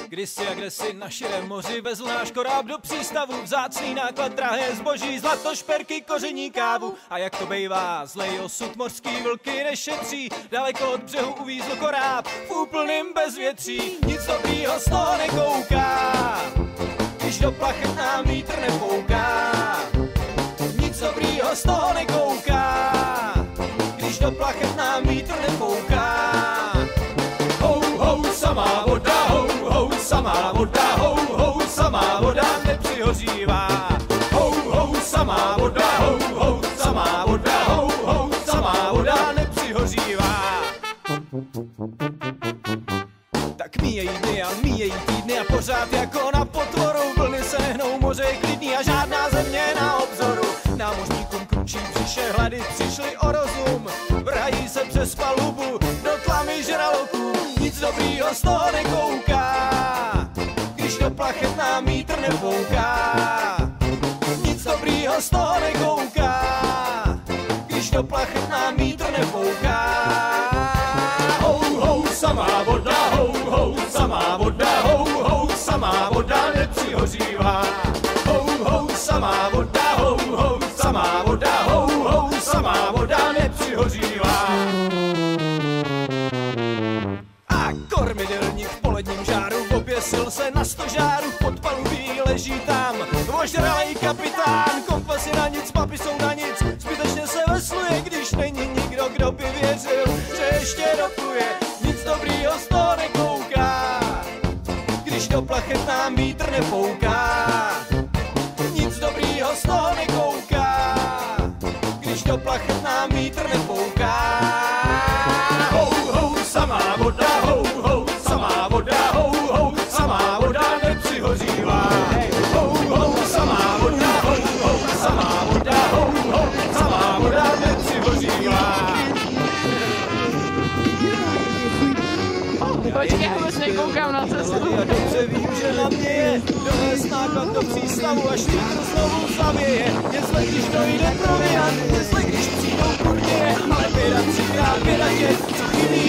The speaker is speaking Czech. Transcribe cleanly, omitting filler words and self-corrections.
Kdysi a kdesi na širém moři vezl náš koráb do přístavu, vzácný náklad, drahé zboží, zlato, šperky, koření, kávu. A jak to bejvá, zlej osud mořský vlky nešetří, daleko od břehu uvízl koráb v úplným bezvětří. Nic dobrýho z toho nekouká, když do plachet nám vítr nepouká. Nic dobrýho z toho nekouká, když do plachet nám vítr nepouká. Hou, hou, samá voda, hou, samá voda, hou, samá voda nepřihořívá. Hou, samá voda, hou, samá voda, hou, samá voda nepřihořívá. Tak míjejí dny a míjejí týdny a pořád jako na potvoru vlny se hnou, moře je klidný a žádná země na obzoru. Námořníkům kručí břiše hlady, přišli o rozum, vrhají se přes palubu do tlamy žraloků. Nic dobrýho z toho nekouká, když do plachet nám vítr nepouká. Nic dobrýho z toho nekouká, když do plachet nám vítr nepouká. Hou, samá voda, hou, samá voda, hou, samá voda nepřihořívá. Hou, samá voda, hou, samá voda, hou, samá voda nepřihořívá. A kormidelník v poledním žáru oběsil se na stožáru, v podpalubí leží tam ožralej kapitán. Kompasy na nic, mapy jsou na nic, zbytečně se vesluje, když není nikdo, kdo by věřil, že ještě rotuje. Nic dobrýho z toho nekouká, když do plachet nám vítr nepouká. Nic dobrýho z toho nekouká, když do plachet nám vítr nepouká. Hou, samá voda, hou, samá voda, hou, samá voda nepřihořívá. Hou, samá voda, hou, samá voda, hou, samá voda nepřihořívá. Počkej, já už nekoukám na cestu. Já dobře vím, že na mě je dovést náklad do přístavu, až vítr znovu zavěje. Jestli když dojde proviant, jestli když přijdou kurděje, ale běda třikrát běda tě, co chybí